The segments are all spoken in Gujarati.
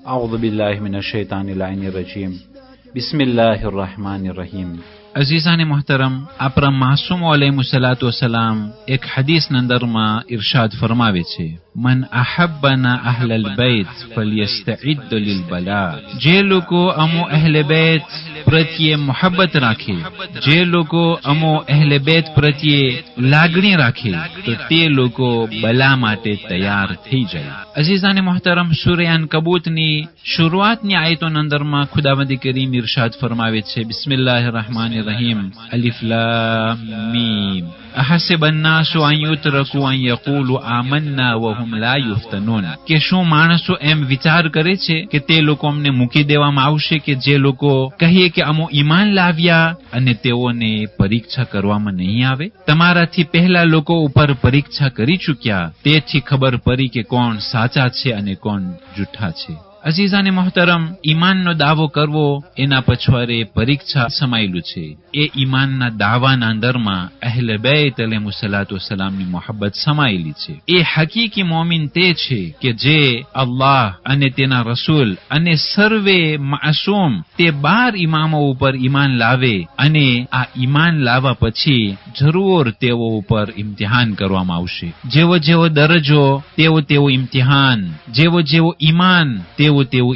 أعوذ بالله من الشيطان اللعين الرجيم بسم الله الرحمن الرحيم અઝીઝાને મોહતરમ, આપણા માસૂમ અલૈહિસ્સલામ એક હદીસના અંદરમાં ઇરશાદ ફરમાવે છે, મન અહબ્બના અહલલ બૈત ફલ્યસ્તઇદ લિલ બલા. જે લોકો અમો અહલે બૈત પ્રત્યે મોહબ્બત રાખે, જે લોકો અમો અહલે બૈત પ્રત્યે લાગણી રાખે, તો તે લોકો બલા માટે તૈયાર થઈ જાય. અઝીઝાને મોહતરમ, સૂરા અનકબૂતની શરૂઆતની આયતોના અંદરમાં ખુદાવંદ કરીમ ઇરશાદ ફરમાવે છે, બિસ્મિલ્લાહિર રહમાનિર રહીમ, અલિફ લામ મીમ. અહસિબ અન્નાસુ અન યુત્રકુ અન યકૂલુ આમન્ના વહુમ લા યુફ્તનૂન. કે શું માણસો એમ વિચાર કરે છે કે તે લોકો અમને મૂકી દેવામાં આવશે કે જે લોકો કહીએ કે અમો ઈમાન લાવ્યા અને તેઓને પરીક્ષા કરવામાં નહીં આવે? તમારાથી પહેલા લોકો ઉપર પરીક્ષા કરી ચૂક્યા, તેથી ખબર પડી કે કોણ સાચા છે અને કોણ જૂઠા છે. અઝીઝાને મોહતરમ, ઈમાનનો દાવો કરવો એના પછવારે પરીક્ષા સમાયેલું છે. એ ઈમાનના દાવાના અંદરમાં અહલે બૈત અલૈહિસ્સલામની મોહબ્બત સમાયેલી છે. એ હકીકી મોમિન તે છે કે જે અલ્લાહ અને તેના રસૂલ અને સર્વે માસૂમ તે 12 ઇમામો ઉપર ઈમાન લાવે, અને આ ઈમાન લાવવા પછી જરૂર તેઓ ઉપર ઇમ્તિહાન કરવામાં આવશે. જેવો જેવો દરજ્જો તેવો તેવો ઇમ્તિહાન, જેવો જેવો ઈમાન તેવું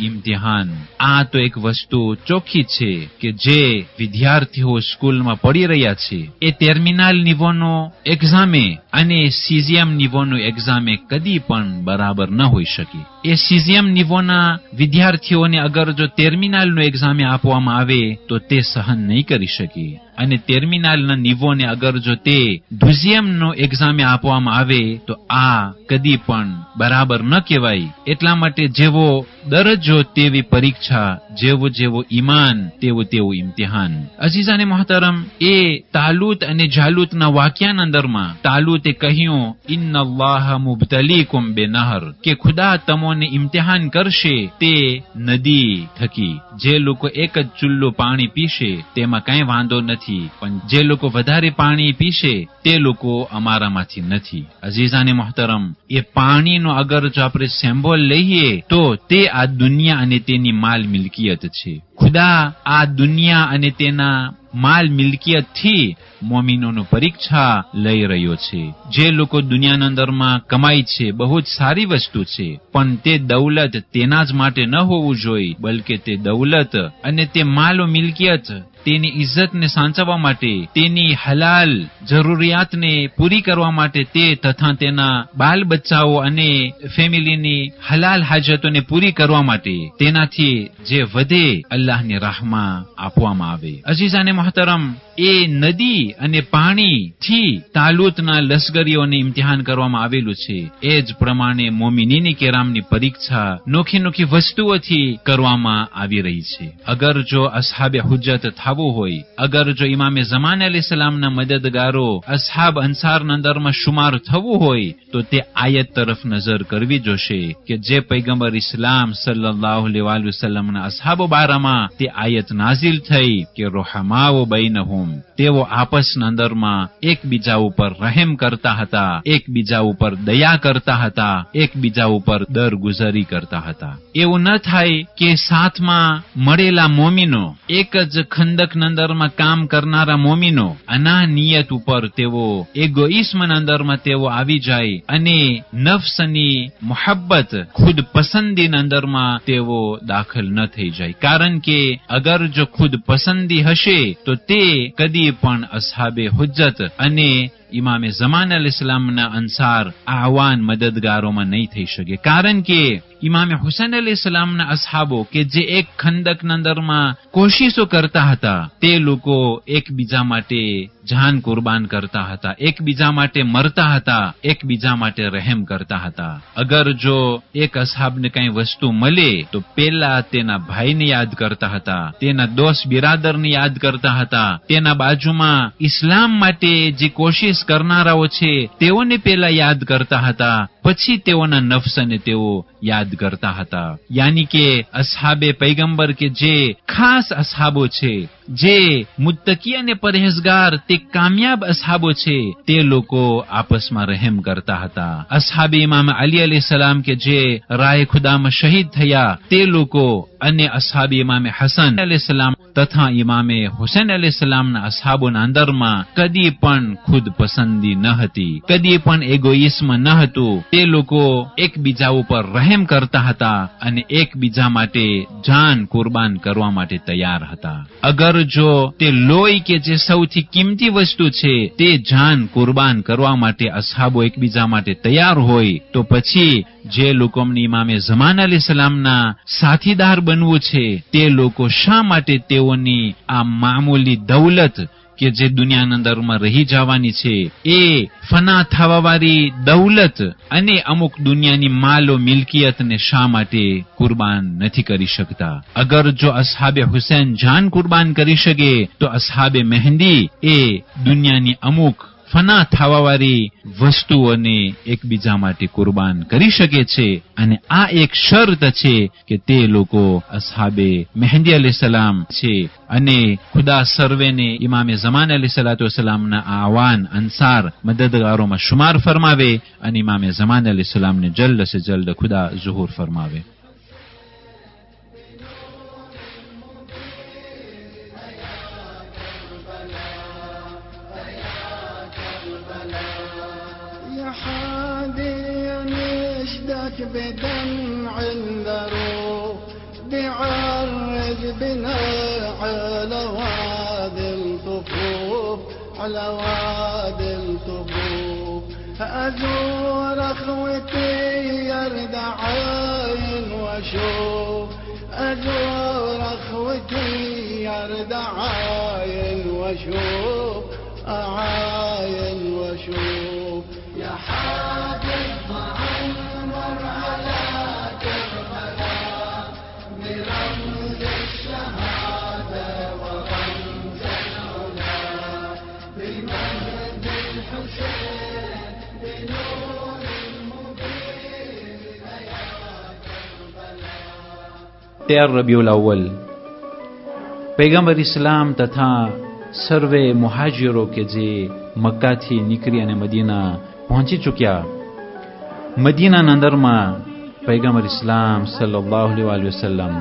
ઇમ્તિહાન. આ તો એક વસ્તુ ચોખ્ખી છે કે જે વિદ્યાર્થીઓ સ્કૂલમાં પડી રહ્યા છે, એ ટર્મિનલ નિવોનો એક્ઝામે અને સીઝીએમ નિવોનો એક્ઝામે કદી પણ બરાબર ન હોઈ શકે. એ સીઝીએમ નિવોના વિદ્યાર્થીઓને અગર જો ટર્મિનલનો એક્ઝામે આપવામાં આવે તો તે સહન નહીં કરી શકે, અને ટર્મિનલના નિવોને અગર જો તે દ્વિતીયમનો એક્ઝામે આપવામાં આવે તો આ કદી પણ બરાબર ન કહેવાય. એટલા માટે જેવો દરજ્જો તેવી પરીક્ષા, જેવો જેવો ઈમાન તેવું ઇમ્તિહાન. અઝીઝાને મોહતરમ, એ તાલુત અને જાલુતના વાક્યાના અંદરમાં તાલુતે કહ્યું, ઇન્નલ્લાહ મુબ્તલીકુમ બેનહર, કે ખુદા તમોને ઇમ્તિહાન કરશે તે નદી થકી. જે લોકો એક જ ચુલ્લો પાણી પીશે તેમાં કઈ વાંધો નથી, પણ જે લોકો વધારે પાણી પીશે તે લોકો અમારામાંથી નથી. અઝીઝાને મોહતરમ, એ પાણીનો અગર જો આપણે સિમ્બોલ લઈએ તો તે આ દુનિયા અને તેની માલ મિલકિયત છે. ખુદા આ દુનિયા અને તેના માલ મિલકિયત થી મોમિનોનો પરીક્ષા લઈ રહ્યો છે. જે લોકો દુનિયાના અંદરમાં કમાય છે બહુ જ સારી વસ્તુ છે, પણ તે દૌલત તેના જ માટે ન હોવું જોઈએ, બલકે તે દૌલત અને તે માલ મિલકિયત તેની ઇજ્જતને સાચવવા માટે, તેની હલાલ જરૂરિયાતને પૂરી કરવા માટે, તે તથા તેના બાલ બચ્ચાઓ અને ફેમિલીની હલાલ હાજતોને પૂરી કરવા માટે તેનાથી જે વધે અલ્લાહની રાહમાં આપવામાં આવે. અઝીઝાને મોહતરમ, એ નદી અને પાણી થી તાલુતના લશ્કરીઓને ઇમ્તિહાન કરવામાં આવેલું છે. એ જ પ્રમાણે મોમિનીની કેરામની પરીક્ષા નોખી નોખી વસ્તુઓથી કરવામાં આવી રહી છે. અગર જો અસ્હાબે હુજ્જત થવું હોય, અગર જો ઇમામે ઝમાન અલૈહિસ્સલામના મદદગારો અસ્હાબ અંસારના અંદરમાં શુમાર થવું હોય તો તે આયત તરફ નજર કરવી જોશે કે જે પૈગંબર ઇસ્લામ સલ્લલ્લાહુ અલૈહિ વસલ્લમના અસ્હાબો બારામાં તે આયત નાઝિલ થઈ કે રોહમાઓ બૈનહુમ, તેઓ આપસના અંદરમાં એકબીજા ઉપર રહેમ કરતા હતા, એકબીજા ઉપર દયા કરતા હતા, એકબીજા ઉપર દરગુઝરી કરતા હતા. એવું ન થાય કે સાથમાં મળેલા મોમિનો, એક જ ખંદકના અંદરમાં કામ કરનારા મોમિનો અનાનિયત ઉપર તેઓ એગોઇસ્મના અંદરમાં તેઓ આવી જાય અને નફ્સની મોહબ્બત, ખુદ પસંદીના અંદરમાં તેઓ દાખલ ન થઈ જાય. કારણ કે અગર જો ખુદ પસંદી હશે તો તે કદી પણ અસ્હાબે હુજ્જત અને ઇમામે ઝમાન અલૈહિસ્સલામના અંસાર આવાન મદદગારોમાં નહીં થઈ શકે. કારણ કે ઇમામે હુસૈન અલૈહિસ્સલામના અસ્હાબો કે જે એક ખંદકના અંદરમાં કોશિશો કરતા હતા, તે લોકો એકબીજા માટે જાન કુરબાન કરતા હતા, એકબીજા માટે મરતા હતા, એકબીજા માટે રહેમ કરતા હતા. અગર જો એક અસહાબને કઈ વસ્તુ મળે તો પેલા તેના ભાઈને યાદ કરતા હતા, તેના દોસ્ત બિરાદરને યાદ કરતા હતા, તેના બાજુમાં ઇસ્લામ માટે જે કોશિશ કરનારાઓ છે તેઓને પેલા યાદ કરતા હતા, પછી તેઓના નફ્સને તેઓ યાદ કરતા હતા. યાની કે અસહાબે પૈગંબર કે જે ખાસ અસહાબો છે, જે મુત્તકી અને પરહેઝગાર, તે કામયાબ અસહાબો છે, તે લોકો આપસમાં રહેમ કરતા હતા. અસહાબે ઇમામ અલી અલૈહિસ્સલામ કે જે રાહે ખુદામાં શહીદ થયા તે લોકો અને અસહાબે ઇમામ હસન અલૈહિસ્સલામ તથા ઇમામે હુસૈન અલૈહિસ્સલામના અસહાબોના અંદરમાં કદી પણ ખુદ પસંદી ન હતી, કદી પણ એગોઇસ્મ ન હતું. તે લોકો એકબીજા ઉપર રહેમ કરતા હતા અને એકબીજા માટે જાન કુરબાન કરવા માટે તૈયાર હતા. અગર જો તે લોહી કે જે સૌથી કિંમતી વસ્તુ છે તે જાન કુરબાન કરવા માટે અસહાબો એકબીજા માટે તૈયાર હોય તો પછી જે લોકોને ઇમામે ઝમાન અલૈહિસ્સલામના સાથીદાર બનવું છે તે લોકો શા માટે તેઓની આ મામૂલી દૌલત કે જે દુનિયાના અંદરમાં રહી જવાની છે, એ ફના થવાવાળી દૌલત અને અમુક દુનિયાની માલો મિલકિયતને શા માટે કુરબાન નથી કરી શકતા? અગર જો અસહાબે હુસૈન જાન કુરબાન કરી શકે તો અસહાબે મહેંદી એ દુનિયાની અમુક ફના થવાવાળી વસ્તુઓને એકબીજા માટે કુરબાન કરી શકે છે. અને આ એક શરત છે કે તે લોકો અસહાબે મહેંદી અલૈહિસ્સલામ છે. અને ખુદા સર્વેને ઇમામે ઝમાન અલૈહિસ્સલામના આવાન અંસાર મદદગારોમાં શુમાર ફરમાવે અને ઇમામે ઝમાન અલૈહિસ્સલામને જલ્દ સે જલ્દ ખુદા ઝુહૂર ફરમાવે. بدمع الذروب بعرج بنا على وادي الطفوف، على وادي الطفوف. أزور أخوتي يرد عين واشوف، أزور أخوتي يرد عين واشوف، أعاين واشوف. يا حاجب તેર રબીઉલ અવ્વલ પૈગંબર ઇસ્લામ તથા સર્વે મુહાજિરો કે જે મક્કાથી નીકળી અને મદીના પહોંચી ચૂક્યા. મદીનાના અંદરમાં પૈગંબર ઇસ્લામ સલ્લલ્લાહુ અલૈહિ વસલ્લમ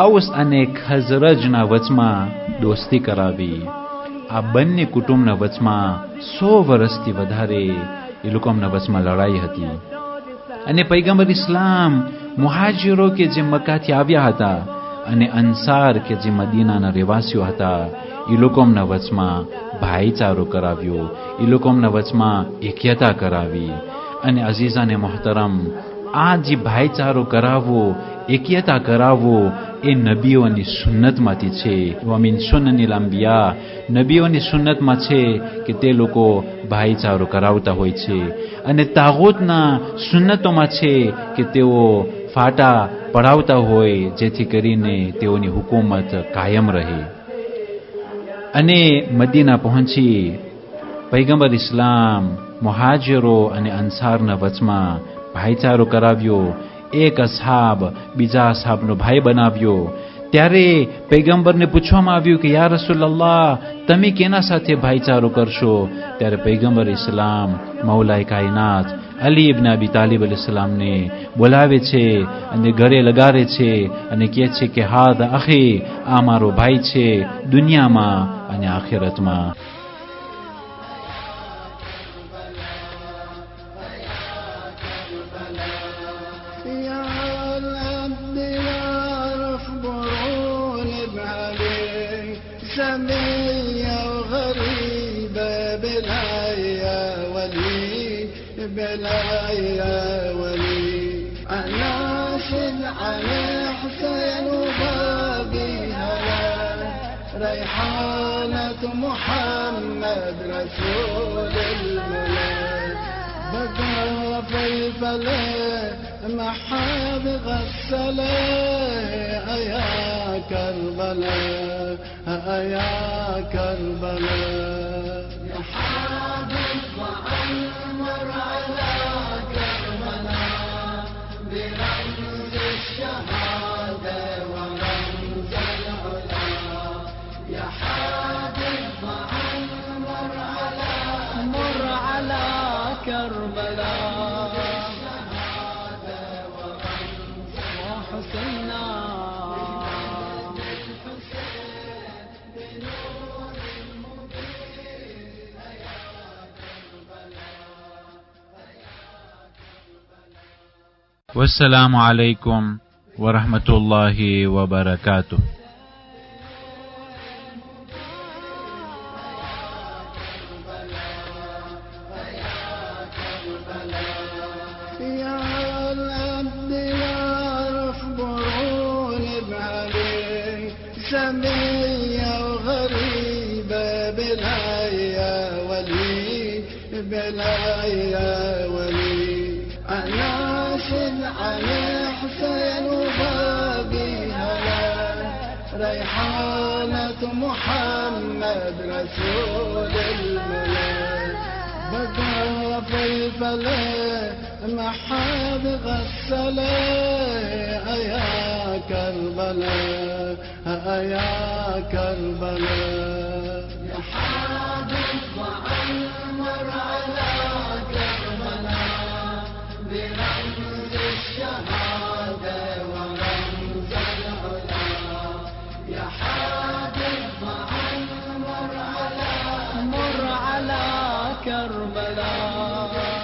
ઔસ અને ખઝરજના વચમાં દોસ્તી કરાવી. આ બંને કુટુંબના વચમાં 100 વર્ષથી વધારે એ લોકોના વચમાં લડાઈ હતી. અને પૈગંબર ઇસ્લામ મુહાજિરો કે જે મક્કાથી આવ્યા હતા અને અંસાર કે જે મદીનાના રહેવાસીઓ હતા એ લોકોના વચમાં ભાઈચારો કરાવ્યો, એ લોકોના વચમાં એકતા કરાવી. અને અઝીઝાને મોહતરમ, આ જે ભાઈચારો કરાવવો, એકતા કરાવવો એ નબીઓની સુન્નતમાંથી છે. વમિન સુન્નનિલ અંબિયા, નબીઓની સુન્નતમાં છે કે તે લોકો ભાઈચારો કરાવતા હોય છે. અને તાગૂતના સુન્નતોમાં છે કે તેઓ ફાટા પડાવતા હોય જેથી કરીને તેઓની હુકુમત કાયમ રહે. અને મદીના પહોંચી પૈગંબર ઇસ્લામ મુહાજિરો અને અંસારના વચમાં ભાઈચારો કરાવ્યો. એક અસહાબ બીજા અસહાબનો ભાઈ બનાવ્યો. ત્યારે પૈગંબરને પૂછવામાં આવ્યું કે યા રસૂલલ્લાહ, તમે કેના સાથે ભાઈચારો કરશો? ત્યારે પૈગંબર ઇસ્લામ મૌલાએ કાયનાત અલી ઇબ્ન અબી તાલિબ અલૈહિસ્સલામને બોલાવે છે અને ઘરે લગાડે છે અને કહે છે કે હાદા અખી, આ મારો ભાઈ છે દુનિયામાં અને આખિરતમાં. ريحانة محمد رسول الملك بقى فلفله محاب غسله يا كربلاء يا كربلاء يا حبيب عمر على كربلاء برمز الشهادة ورمز العلا يا حبيب عمر على كربلاء والسلام عليكم ورحمة الله وبركاته. يا العبد يعرف برون بعلي سمية وغريبة بلا يا ولي بلا يا ولي أناشد عن حسين وباقي هلا ريحانة محمد رسول الملك بقى فلفله محاب غسله يا كربلاء يا كربلاء يا حبيب عمر على كربلاء برمز الشهادة ورمز العلا يا حبيب عمر على كربلاء